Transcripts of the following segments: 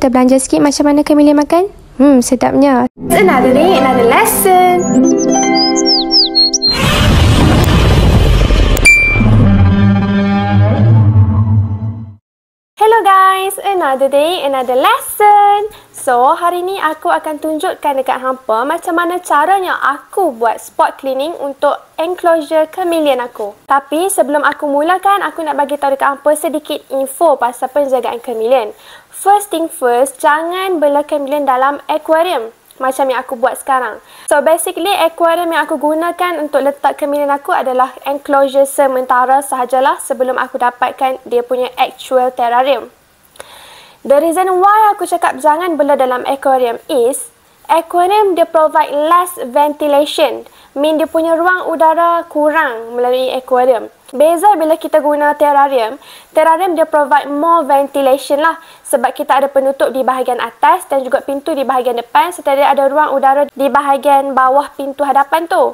kita belanja sikit macam mana Kamelian makan? Sedapnya. Another day, another lesson. Hello guys, another day, another lesson. So, hari ni aku akan tunjukkan dekat hampa macam mana caranya aku buat spot cleaning untuk enclosure Kamelian aku. Tapi sebelum aku mulakan, aku nak bagi tahu dekat hampa sedikit info pasal penjagaan Kamelian. First thing first, jangan bela Kamelian dalam aquarium macam yang aku buat sekarang. So basically aquarium yang aku gunakan untuk letak Kamelian aku adalah enclosure sementara sahajalah sebelum aku dapatkan dia punya actual terrarium. The reason why aku cakap jangan bela dalam aquarium is aquarium dia provide less ventilation. Mean dia punya ruang udara kurang melalui aquarium. Beza bila kita guna terrarium. Terrarium dia provide more ventilation lah. Sebab kita ada penutup di bahagian atas dan juga pintu di bahagian depan serta dia ada ruang udara di bahagian bawah pintu hadapan tu.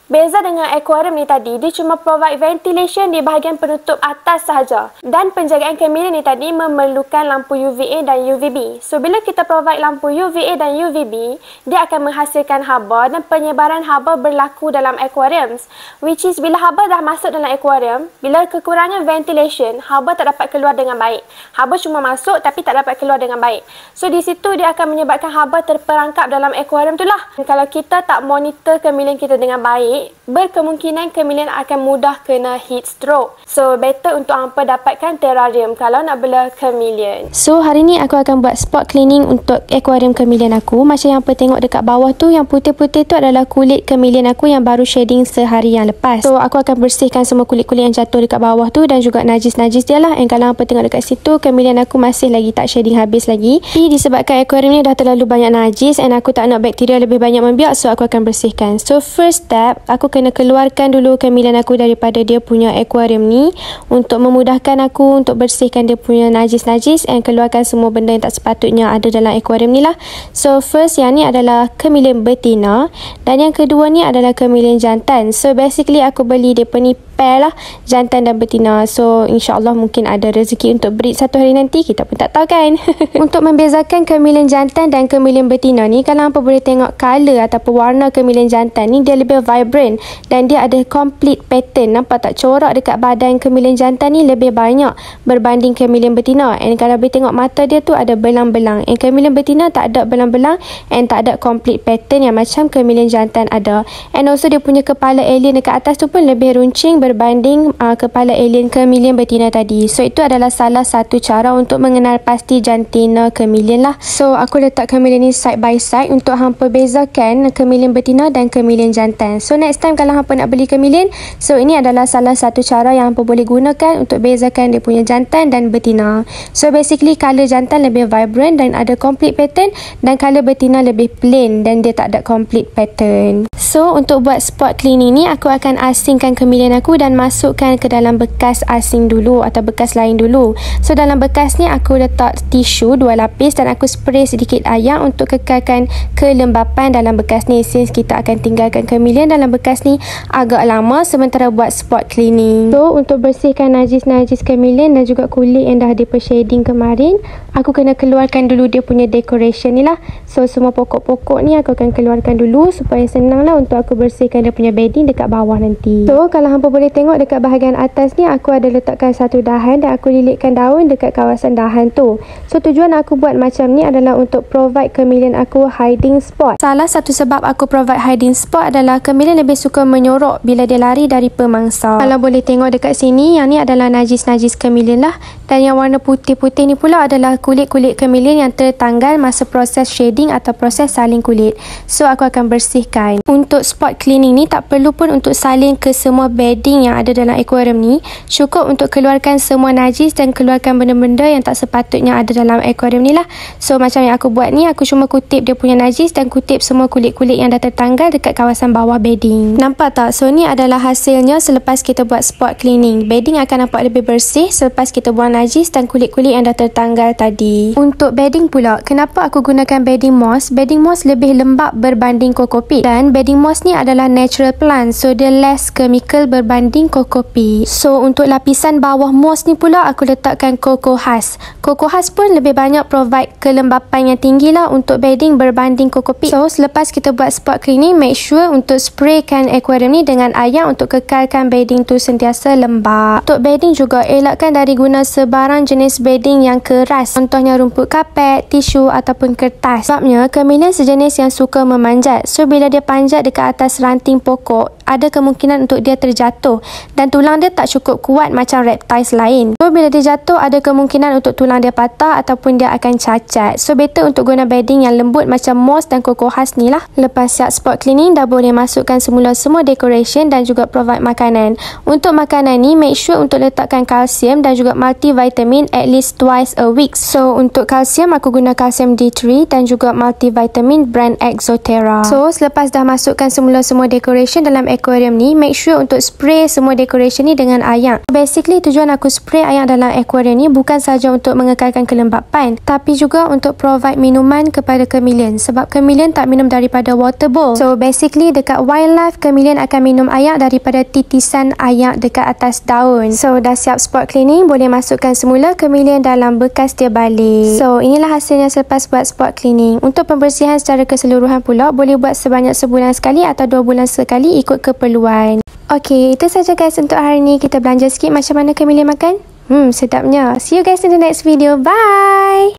Beza dengan aquarium ni tadi, dia cuma provide ventilation di bahagian penutup atas sahaja. Dan penjagaan Kamelian ni tadi memerlukan lampu UVA dan UVB. So, bila kita provide lampu UVA dan UVB, dia akan menghasilkan haba dan penyebaran haba berlaku dalam aquariums. Which is, bila haba dah masuk dalam aquarium, bila kekurangan ventilation, haba tak dapat keluar dengan baik. Haba cuma masuk tapi tak dapat keluar dengan baik. So, di situ dia akan menyebabkan haba terperangkap dalam aquarium tu lah. Kalau kita tak monitor Kamelian kita dengan baik, berkemungkinan Kamelian akan mudah kena heat stroke. So, better untuk hampa dapatkan terrarium kalau nak bela Kamelian. So, hari ni aku akan buat spot cleaning untuk aquarium Kamelian aku. Macam yang hampa tengok dekat bawah tu, yang putih-putih tu adalah kulit Kamelian aku yang baru shading sehari yang lepas. So, aku akan bersihkan semua kulit-kulit yang jatuh dekat bawah tu dan juga najis-najis dia lah. And kalau hampa tengok dekat situ, Kamelian aku masih lagi tak shading habis lagi. Tapi disebabkan aquarium ni dah terlalu banyak najis and aku tak nak bakteria lebih banyak membiak, so aku akan bersihkan. So, first step, aku kena keluarkan dulu Kamelian aku daripada dia punya aquarium ni untuk memudahkan aku untuk bersihkan dia punya najis-najis and keluarkan semua benda yang tak sepatutnya ada dalam aquarium ni lah. So first, yang ni adalah Kamelian betina dan yang kedua ni adalah Kamelian jantan. So basically aku beli dia ni pair lah, jantan dan betina. So insyaAllah mungkin ada rezeki untuk breed satu hari nanti, kita pun tak tahu kan. Untuk membezakan Kamelian jantan dan Kamelian betina ni, kalau hampa boleh tengok colour ataupun warna Kamelian jantan ni, dia lebih vibrant dan dia ada complete pattern. Nampak tak, corak dekat badan Kamelian jantan ni lebih banyak berbanding Kamelian betina. And kalau boleh tengok mata dia tu ada belang-belang. And Kamelian betina tak ada belang-belang and tak ada complete pattern yang macam Kamelian jantan ada. And also dia punya kepala alien dekat atas tu pun lebih runcing berbanding kepala alien Kamelian betina tadi. So itu adalah salah satu cara untuk mengenal pasti jantina Kamelian lah. So aku letak Kamelian ni side by side untuk hampa bezakan Kamelian betina dan Kamelian jantan. So next time kalau hampa nak beli Kamelian, so ini adalah salah satu cara yang hampa boleh gunakan untuk bezakan dia punya jantan dan betina. So basically colour jantan lebih vibrant dan ada complete pattern dan colour betina lebih plain dan dia tak ada complete pattern. So untuk buat spot cleaning ni, aku akan asingkan Kamelian aku dan masukkan ke dalam bekas asing dulu atau bekas lain dulu. So dalam bekas ni aku letak tisu 2 lapis dan aku spray sedikit air untuk kekalkan kelembapan dalam bekas ni, since kita akan tinggalkan Kamelian dalam bekas ni agak lama sementara buat spot cleaning. So untuk bersihkan najis-najis Kamelian dan juga kulit yang dah shading kemarin, aku kena keluarkan dulu dia punya decoration ni lah. So semua pokok-pokok ni aku akan keluarkan dulu supaya senang lah untuk aku bersihkan dia punya bedding dekat bawah nanti. So kalau hampa boleh tengok dekat bahagian atas ni, aku ada letakkan satu dahan dan aku lilitkan daun dekat kawasan dahan tu. So tujuan aku buat macam ni adalah untuk provide Kamelian aku hiding spot. Salah satu sebab aku provide hiding spot adalah Kamelian lebih suka menyorok bila dia lari dari pemangsa. Kalau boleh tengok dekat sini, yang ni adalah najis-najis Kamelian lah. Dan yang warna putih-putih ni pula adalah kulit-kulit Kamelian yang tertanggal masa proses shading atau proses salin kulit. So aku akan bersihkan. Untuk spot cleaning ni tak perlu pun untuk salin ke semua bedding yang ada dalam aquarium ni. Cukup untuk keluarkan semua najis dan keluarkan benda-benda yang tak sepatutnya ada dalam aquarium ni lah. So macam yang aku buat ni, aku cuma kutip dia punya najis dan kutip semua kulit-kulit yang dah tertanggal dekat kawasan bawah bedding. Nampak tak? So ni adalah hasilnya selepas kita buat spot cleaning. Bedding akan nampak lebih bersih selepas kita buang najis dan kulit-kulit yang dah tertanggal tadi. Untuk bedding pula, kenapa aku gunakan bedding moss? Bedding moss lebih lembap berbanding kokopit, dan bedding moss ni adalah natural plant, so dia less chemical berbanding kokopit. So untuk lapisan bawah moss ni pula aku letakkan Coco Husk. Coco Husk pun lebih banyak provide kelembapan yang tinggi lah untuk bedding berbanding kokopit. So selepas kita buat spot cleaning, make sure untuk spraykan aquarium ni dengan air untuk kekalkan bedding tu sentiasa lembap. Untuk bedding juga, elakkan dari guna sebarang jenis bedding yang keras, contohnya rumput kapet, tisu ataupun kertas. Sebabnya chameleon sejenis yang suka memanjat, so bila dia panjat dekat atas ranting pokok, ada kemungkinan untuk dia terjatuh dan tulang dia tak cukup kuat macam reptiles lain. So bila dia jatuh, ada kemungkinan untuk tulang dia patah ataupun dia akan cacat. So better untuk guna bedding yang lembut macam moss dan Coco Husk ni lah. Lepas siap spot cleaning, dah boleh masukkan semula semua decoration dan juga provide makanan. Untuk makanan ni, make sure untuk letakkan kalsium dan juga multivitamin at least twice a week. So untuk kalsium, aku guna kalsium D3 dan juga multivitamin brand Exoterra. So selepas dah masukkan semula-semua decoration dalam aquarium ni, make sure untuk spray semua decoration ni dengan air. Basically tujuan aku spray air dalam aquarium ni bukan sahaja untuk mengekalkan kelembapan, tapi juga untuk provide minuman kepada chameleon, sebab chameleon tak minum daripada water bowl. So basically dekat wildlife, chameleon akan minum air daripada titisan air dekat atas daun. So dah siap spot cleaning, boleh masukkan semula chameleon dalam bekas dia balik. So inilah hasilnya selepas buat spot cleaning. Untuk pembersihan secara keseluruhan pula, boleh buat sebanyak sebulan sekali atau 2 bulan sekali ikut keperluan. Okay, itu saja guys untuk hari ni. Kita belanja sikit macam mana chameleon makan. Sedapnya. See you guys in the next video. Bye!